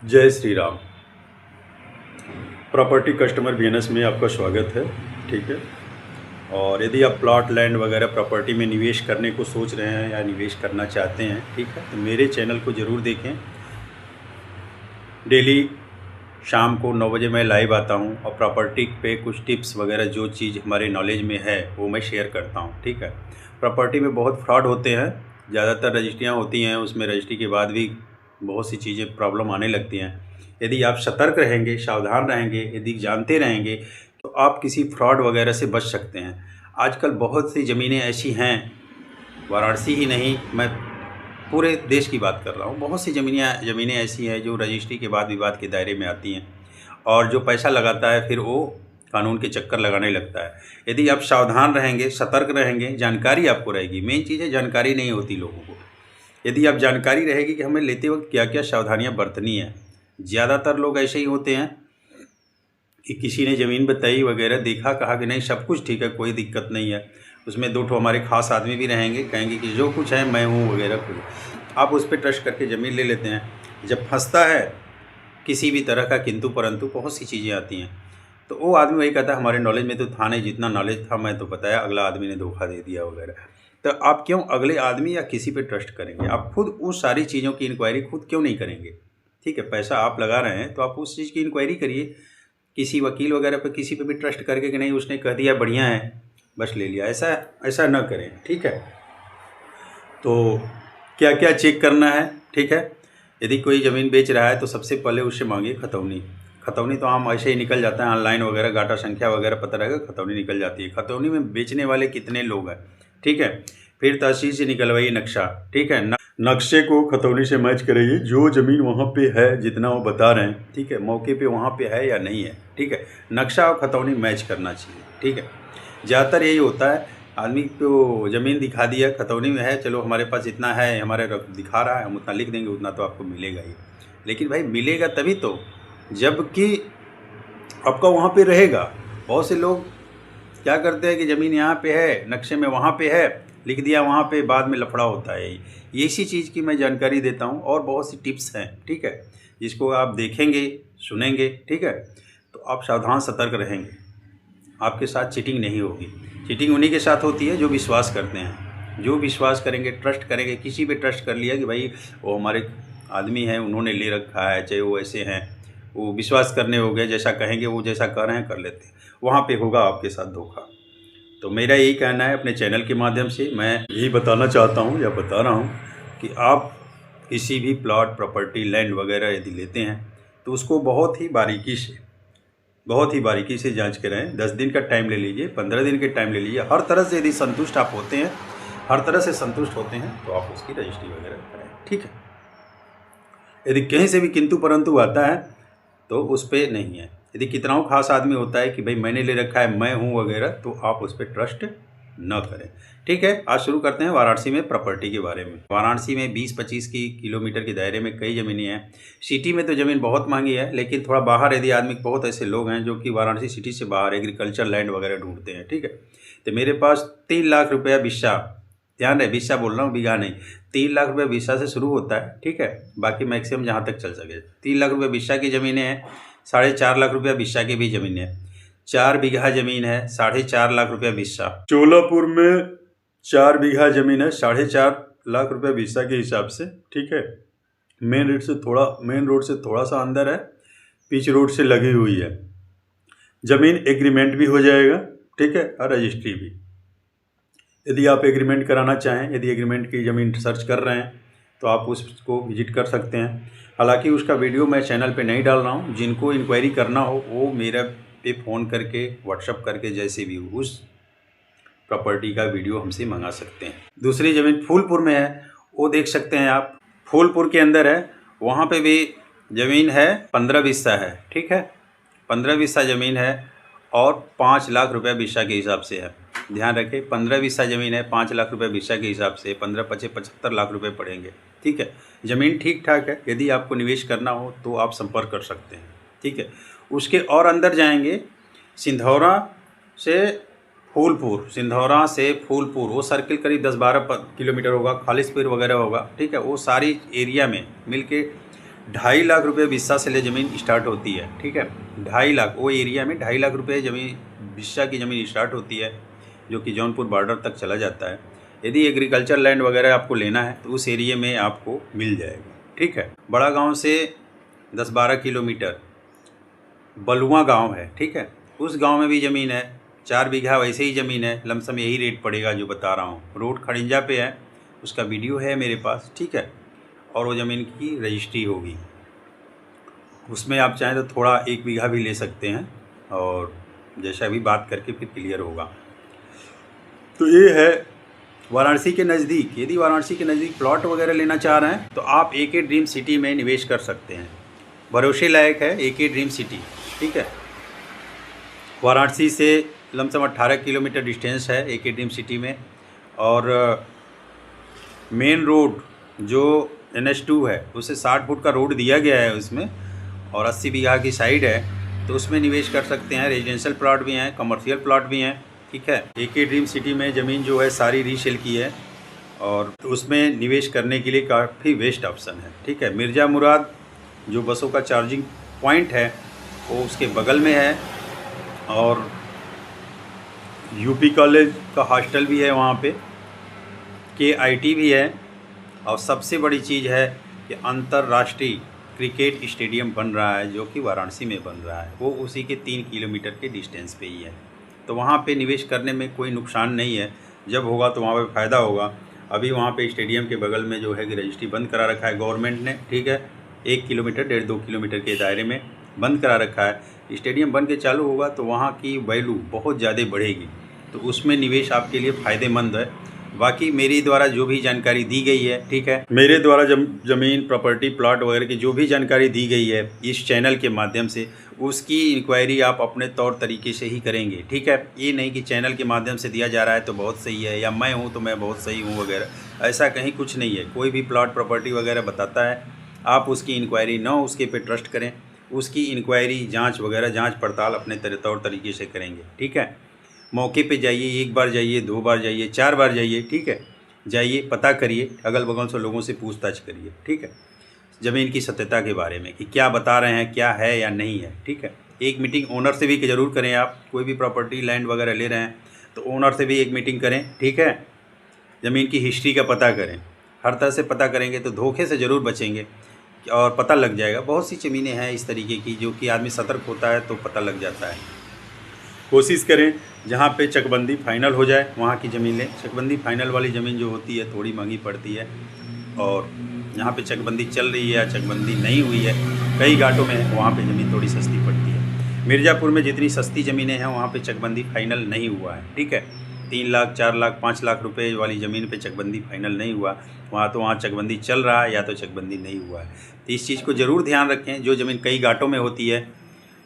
जय Shri Ram. Property customer BNS में आपका स्वागत है। ठीक है। और यदि आप प्लॉट लैंड वगैरह प्रॉपर्टी में निवेश करने को सोच रहे हैं या निवेश करना चाहते हैं, ठीक है, तो मेरे चैनल को ज़रूर देखें। डेली शाम को 9 बजे मैं लाइव आता हूं और प्रॉपर्टी पे कुछ टिप्स वगैरह जो चीज़ हमारे नॉलेज में है वो मैं शेयर करता हूं। ठीक है। प्रॉपर्टी में बहुत फ्रॉड होते हैं, ज़्यादातर रजिस्ट्रियाँ होती हैं, उसमें रजिस्ट्री के बाद भी बहुत सी चीज़ें प्रॉब्लम आने लगती हैं। यदि आप सतर्क रहेंगे, सावधान रहेंगे, यदि जानते रहेंगे तो आप किसी फ्रॉड वगैरह से बच सकते हैं। आजकल बहुत सी ज़मीनें ऐसी हैं, वाराणसी ही नहीं, मैं पूरे देश की बात कर रहा हूँ, बहुत सी ज़मीनें ऐसी हैं जो रजिस्ट्री के बाद विवाद के दायरे में आती हैं और जो पैसा लगाता है फिर वो कानून के चक्कर लगाने लगता है। यदि आप सावधान रहेंगे, सतर्क रहेंगे, जानकारी आपको रहेगी, मेन चीज़ है जानकारी नहीं होती लोगों को। यदि आप जानकारी रहेगी कि हमें लेते वक्त क्या क्या सावधानियाँ बरतनी है। ज़्यादातर लोग ऐसे ही होते हैं कि किसी ने ज़मीन बताई वगैरह, देखा, कहा कि नहीं सब कुछ ठीक है, कोई दिक्कत नहीं है, उसमें 2 ठो हमारे ख़ास आदमी भी रहेंगे, कहेंगे कि जो कुछ है मैं हूँ वगैरह कुछ। आप उस पर ट्रस्ट करके ज़मीन ले लेते हैं। जब फंसता है किसी भी तरह का किंतु परंतु बहुत सी चीज़ें आती हैं, तो वो आदमी वही कहता है हमारे नॉलेज में तो था नहीं, जितना नॉलेज था मैं तो बताया, अगला आदमी ने धोखा दे दिया वगैरह। तो आप क्यों अगले आदमी या किसी पे ट्रस्ट करेंगे? आप खुद उस सारी चीज़ों की इंक्वायरी खुद क्यों नहीं करेंगे? ठीक है, पैसा आप लगा रहे हैं तो आप उस चीज़ की इंक्वायरी करिए। किसी वकील वगैरह पे, किसी पे भी ट्रस्ट करके कि नहीं उसने कह दिया बढ़िया है बस ले लिया, ऐसा ऐसा ना करें। ठीक है। तो क्या क्या चेक करना है? ठीक है। यदि कोई ज़मीन बेच रहा है तो सबसे पहले उससे मांगिए खतौनी। खतौनी तो आम ऐसे ही निकल जाता है, ऑनलाइन वगैरह गाटा संख्या वगैरह पता रहेगा, खतौनी निकल जाती है। खतौनी में बेचने वाले कितने लोग हैं? ठीक है। फिर तहसील से निकलवाइए नक्शा। ठीक है। नक्शे को खतौनी से मैच कराइए, जो ज़मीन वहाँ पे है जितना वो बता रहे हैं, ठीक है, मौके पे वहाँ पे है या नहीं है। ठीक है। नक्शा और खतौनी मैच करना चाहिए। ठीक है। ज़्यादातर यही होता है, आदमी को ज़मीन दिखा दिया, खतौनी में है, चलो हमारे पास इतना है, हमारे दिखा रहा है, हम उतना लिख देंगे, उतना तो आपको मिलेगा ही। लेकिन भाई मिलेगा तभी तो जबकि आपका वहाँ पे रहेगा। बहुत से लोग क्या करते हैं कि ज़मीन यहाँ पे है, नक्शे में वहाँ पे है, लिख दिया वहाँ पे, बाद में लफड़ा होता है। ये इसी चीज़ की मैं जानकारी देता हूँ और बहुत सी टिप्स हैं। ठीक है। जिसको आप देखेंगे, सुनेंगे, ठीक है, तो आप सावधान सतर्क रहेंगे, आपके साथ चीटिंग नहीं होगी। चीटिंग उन्हीं के साथ होती है जो विश्वास करते हैं। जो विश्वास करेंगे, ट्रस्ट करेंगे, किसी पे ट्रस्ट कर लिया कि भाई वो हमारे आदमी हैं, उन्होंने ले रखा है, चाहे वो ऐसे हैं, वो विश्वास करने हो गए, जैसा कहेंगे वो जैसा कर रहे हैं कर लेते हैं, वहाँ पे होगा आपके साथ धोखा। तो मेरा यही कहना है, अपने चैनल के माध्यम से मैं यही बताना चाहता हूँ या बता रहा हूँ कि आप किसी भी प्लॉट, प्रॉपर्टी, लैंड वगैरह यदि लेते हैं तो उसको बहुत ही बारीकी से जांच करें। 10 दिन का टाइम ले लीजिए, 15 दिन के टाइम ले लीजिए। हर तरह से यदि संतुष्ट आप होते हैं, हर तरह से संतुष्ट होते हैं तो आप उसकी रजिस्ट्री वगैरह करें। ठीक है। यदि कहीं से भी किंतु परंतु आता है तो उस पर नहीं है। यदि कितना खास आदमी होता है कि भाई मैंने ले रखा है, मैं हूँ वगैरह, तो आप उस पर ट्रस्ट न करें। ठीक है। आज शुरू करते हैं वाराणसी में प्रॉपर्टी के बारे में। वाराणसी में 20-25 की किलोमीटर के दायरे में कई ज़मीनें हैं। सिटी में तो ज़मीन बहुत महंगी है, लेकिन थोड़ा बाहर यदि आदमी, बहुत ऐसे लोग हैं जो कि वाराणसी सिटी से बाहर एग्रीकल्चर लैंड वगैरह ढूंढते हैं। ठीक है। तो मेरे पास 3 लाख रुपया बिस्सा, ध्यान रहे बिस्सा बोल रहा हूँ, बीघा नहीं, 3 लाख रुपये बिस्सा से शुरू होता है। ठीक है। बाकी मैक्सिमम जहाँ तक चल सके। 3 लाख रुपये बिस्सा की ज़मीनें हैं, 4.5 लाख रुपया बिस्सा की भी ज़मीन है। 4 बीघा ज़मीन है, 4.5 लाख रुपया बिस्सा। चोलापुर में 4 बीघा ज़मीन है, 4.5 लाख रुपया बिस्सा के हिसाब से। ठीक है। मेन रोड से थोड़ा सा अंदर है, पिच रोड से लगी हुई है। ज़मीन एग्रीमेंट भी हो जाएगा। ठीक है। और रजिस्ट्री भी। यदि आप एग्रीमेंट कराना चाहें, यदि एग्रीमेंट की ज़मीन सर्च कर रहे हैं तो आप उसको विजिट कर सकते हैं। हालांकि उसका वीडियो मैं चैनल पे नहीं डाल रहा हूँ। जिनको इंक्वायरी करना हो वो मेरे पे फ़ोन करके, व्हाट्सअप करके, जैसे भी उस प्रॉपर्टी का वीडियो हमसे मंगा सकते हैं। दूसरी ज़मीन फूलपुर में है, वो देख सकते हैं आप। फूलपुर के अंदर है, वहाँ पे भी ज़मीन है, 15 बिस्सा है। ठीक है। 15 बिस्सा ज़मीन है और 5 लाख रुपये बिस्सा के हिसाब से है। ध्यान रखें, 15 बिस्सा ज़मीन है, 5 लाख रुपये बिस्सा के हिसाब से, 15-25-75 लाख रुपये पड़ेंगे। ठीक है। ज़मीन ठीक ठाक है, यदि आपको निवेश करना हो तो आप संपर्क कर सकते हैं। ठीक है। उसके और अंदर जाएंगे, सिंधौरा से फूलपुर, वो सर्किल करीब 10-12 किलोमीटर होगा, खालिसपुर वगैरह होगा। ठीक है। वो सारी एरिया में मिल के 2.5 लाख रुपये बिस्सा से ले ज़मीन स्टार्ट होती है, ठीक है। 2.5 लाख, वो एरिया में 2.5 लाख रुपये ज़मीन बिस्सा की ज़मीन स्टार्ट होती है, जो कि जौनपुर बॉर्डर तक चला जाता है। यदि एग्रीकल्चर लैंड वगैरह आपको लेना है तो उस एरिया में आपको मिल जाएगा, ठीक है। बड़ा गांव से 10-12 किलोमीटर बलुआ गांव है, ठीक है। उस गांव में भी ज़मीन है, 4 बीघा वैसे ही ज़मीन है, लमसम यही रेट पड़ेगा जो बता रहा हूँ। रोड खड़िंजा पे है, उसका वीडियो है मेरे पास, ठीक है। और वो ज़मीन की रजिस्ट्री होगी, उसमें आप चाहें तो थोड़ा 1 बीघा भी ले सकते हैं, और जैसा भी बात करके फिर क्लियर होगा। तो ये है वाराणसी के नज़दीक। यदि वाराणसी के नज़दीक प्लॉट वगैरह लेना चाह रहे हैं तो आप AK ड्रीम सिटी में निवेश कर सकते हैं। भरोसे लायक है AK ड्रीम सिटी, ठीक है। वाराणसी से लमसम 18 किलोमीटर डिस्टेंस है AK ड्रीम सिटी में, और मेन रोड जो NH2 है उसे 60 फुट का रोड दिया गया है उसमें, और 80 बीघा की साइड है, तो उसमें निवेश कर सकते हैं। रेजिडेंशियल प्लॉट भी हैं, कमर्शियल प्लॉट भी हैं, ठीक है। AK ड्रीम सिटी में ज़मीन जो है सारी रीसेल की है, और उसमें निवेश करने के लिए काफ़ी बेस्ट ऑप्शन है, ठीक है। मिर्ज़ा मुराद जो बसों का चार्जिंग पॉइंट है वो उसके बगल में है, और UP कॉलेज का हॉस्टल भी है वहाँ पे, KIT भी है, और सबसे बड़ी चीज़ है कि अंतर्राष्ट्रीय क्रिकेट स्टेडियम बन रहा है जो कि वाराणसी में बन रहा है, वो उसी के 3 किलोमीटर के डिस्टेंस पे ही है। तो वहाँ पे निवेश करने में कोई नुकसान नहीं है, जब होगा तो वहाँ पे फ़ायदा होगा। अभी वहाँ पे स्टेडियम के बगल में जो है कि रजिस्ट्री बंद करा रखा है गवर्नमेंट ने, ठीक है। 1 किलोमीटर 1.5-2 किलोमीटर के दायरे में बंद करा रखा है। स्टेडियम बन के चालू होगा तो वहाँ की वैल्यू बहुत ज़्यादा बढ़ेगी, तो उसमें निवेश आपके लिए फ़ायदेमंद है। बाकी मेरी द्वारा जो भी जानकारी दी गई है, ठीक है, मेरे द्वारा ज़मीन प्रॉपर्टी प्लॉट वगैरह की जो भी जानकारी दी गई है इस चैनल के माध्यम से, उसकी इंक्वायरी आप अपने तौर तरीके से ही करेंगे, ठीक है। ये नहीं कि चैनल के माध्यम से दिया जा रहा है तो बहुत सही है, या मैं हूँ तो मैं बहुत सही हूँ वगैरह, ऐसा कहीं कुछ नहीं है। कोई भी प्लॉट प्रॉपर्टी वगैरह बताता है, आप उसकी इंक्वायरी न उसके पे ट्रस्ट करें, उसकी इंक्वायरी जाँच वगैरह जाँच पड़ताल अपने तौर तरीके से करेंगे, ठीक है। मौके पे जाइए, 1 बार जाइए, 2 बार जाइए, 4 बार जाइए, ठीक है। जाइए, पता करिए, अगल बगल से लोगों से पूछताछ करिए, ठीक है, ज़मीन की सत्यता के बारे में कि क्या बता रहे हैं, क्या है या नहीं है, ठीक है। एक मीटिंग ओनर से भी ज़रूर करें। आप कोई भी प्रॉपर्टी लैंड वगैरह ले रहे हैं तो ओनर से भी एक मीटिंग करें, ठीक है। ज़मीन की हिस्ट्री का पता करें, हर तरह से पता करेंगे तो धोखे से ज़रूर बचेंगे, और पता लग जाएगा। बहुत सी ज़मीनें हैं इस तरीके की जो कि आदमी सतर्क होता है तो पता लग जाता है। कोशिश करें जहाँ पे चकबंदी फाइनल हो जाए वहाँ की ज़मीन लें। चकबंदी फाइनल वाली ज़मीन जो होती है थोड़ी महंगी पड़ती है, और जहाँ पे चकबंदी चल रही है या चकबंदी नहीं हुई है, कई घाटों में वहाँ पे ज़मीन थोड़ी सस्ती पड़ती है। मिर्ज़ापुर में जितनी सस्ती ज़मीनें हैं वहाँ पे चकबंदी फाइनल नहीं हुआ है, ठीक है। 3 लाख 4 लाख 5 लाख रुपए वाली ज़मीन पे चकबंदी फाइनल नहीं हुआ, वहाँ चकबंदी चल रहा है या तो चकबंदी नहीं हुआ है। तो इस चीज़ को ज़रूर ध्यान रखें। जो ज़मीन कई घाटों में होती है,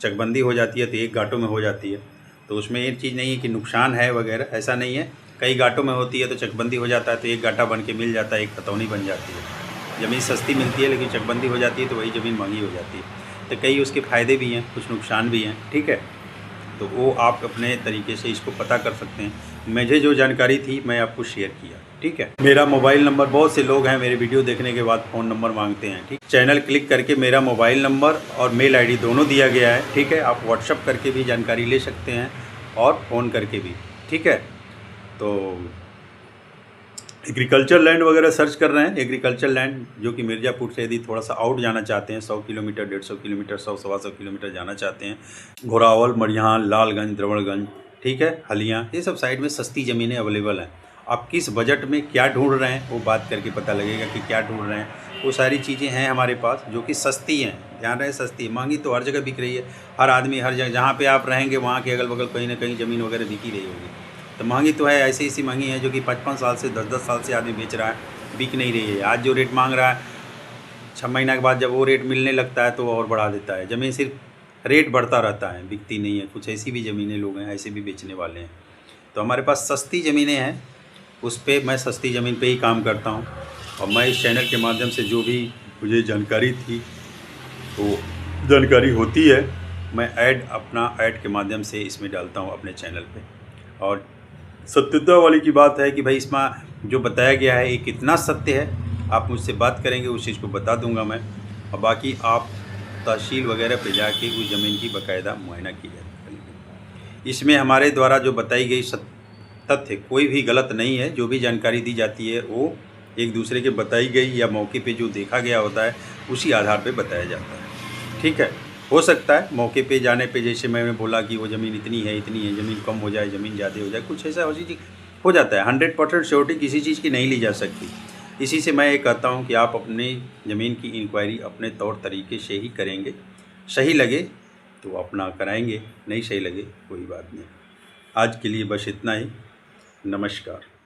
चकबंदी हो जाती है तो एक घाटों में हो जाती है, तो उसमें ये चीज़ नहीं है कि नुकसान है वगैरह, ऐसा नहीं है। कई घाटों में होती है तो चकबंदी हो जाता है तो एक घाटा बन के मिल जाता है, एक खतौनी बन जाती है। ज़मीन सस्ती मिलती है लेकिन चकबंदी हो जाती है तो वही ज़मीन महंगी हो जाती है। तो कई उसके फ़ायदे भी हैं, कुछ नुकसान भी हैं, ठीक है। तो वो आप अपने तरीके से इसको पता कर सकते हैं। मुझे जो जानकारी थी मैं आपको शेयर किया, ठीक है। मेरा मोबाइल नंबर, बहुत से लोग हैं मेरे वीडियो देखने के बाद फ़ोन नंबर मांगते हैं, ठीक। चैनल क्लिक करके मेरा मोबाइल नंबर और मेल ID दोनों दिया गया है, ठीक है। आप व्हाट्सअप करके भी जानकारी ले सकते हैं और फ़ोन करके भी, ठीक है। तो एग्रीकल्चर लैंड वगैरह सर्च कर रहे हैं, एग्रीकल्चर लैंड जो कि मिर्ज़ापुर से यदि थोड़ा सा आउट जाना चाहते हैं, 100 किलोमीटर 150 किलोमीटर 100-125 किलोमीटर जाना चाहते हैं, घोरावल, मरिहान, लालगंज, द्रवणगंज, ठीक है, हलिया, ये सब साइड में सस्ती ज़मीनें अवेलेबल हैं। आप किस बजट में क्या ढूंढ रहे हैं वो बात करके पता लगेगा कि क्या ढूंढ रहे हैं। वो सारी चीज़ें हैं हमारे पास जो कि सस्ती हैं, ध्यान रहे सस्ती है। महंगी तो हर जगह बिक रही है, हर आदमी हर जगह जहाँ पे आप रहेंगे वहाँ के अगल बगल कहीं ना कहीं ज़मीन वगैरह बिकी रही होगी। तो महंगी तो है, ऐसी ऐसी महंगी है जो कि 5-5 साल से 10-10 साल से आदमी बेच रहा है, बिक नहीं रही है। आज जो रेट मांग रहा है 6 महीना के बाद जब वो रेट मिलने लगता है तो वो और बढ़ा देता है। ज़मीन सिर्फ रेट बढ़ता रहता है, बिकती नहीं है। कुछ ऐसी भी ज़मीनें लोग हैं, ऐसे भी बेचने वाले हैं। तो हमारे पास सस्ती ज़मीनें हैं, उस पर मैं सस्ती ज़मीन पे ही काम करता हूँ। और मैं इस चैनल के माध्यम से जो भी मुझे जानकारी थी तो जानकारी होती है, मैं अपना ऐड के माध्यम से इसमें डालता हूँ अपने चैनल पे। और सत्यता वाली की बात है कि भाई इसमें जो बताया गया है ये कितना सत्य है, आप मुझसे बात करेंगे उस चीज़ को बता दूंगा मैं। और बाकी आप तहसील वगैरह पे जाके उस ज़मीन की बाकायदा मुआयना की जाए। इसमें हमारे द्वारा जो बताई गई तथ्य कोई भी गलत नहीं है। जो भी जानकारी दी जाती है वो एक दूसरे के बताई गई या मौके पे जो देखा गया होता है उसी आधार पे बताया जाता है। ठीक है, हो सकता है मौके पे जाने पे जैसे मैंने बोला कि वो ज़मीन इतनी है, ज़मीन कम हो जाए, ज़मीन ज़्यादा हो जाए, कुछ ऐसा चीज़ हो जाता है। 100% श्योरिटी किसी चीज़ की नहीं ली जा सकती। इसी से मैं ये कहता हूँ कि आप अपनी ज़मीन की इंक्वायरी अपने तौर तरीके से ही करेंगे। सही लगे तो अपना कराएंगे, नहीं सही लगे कोई बात नहीं। आज के लिए बस इतना ही। नमस्कार।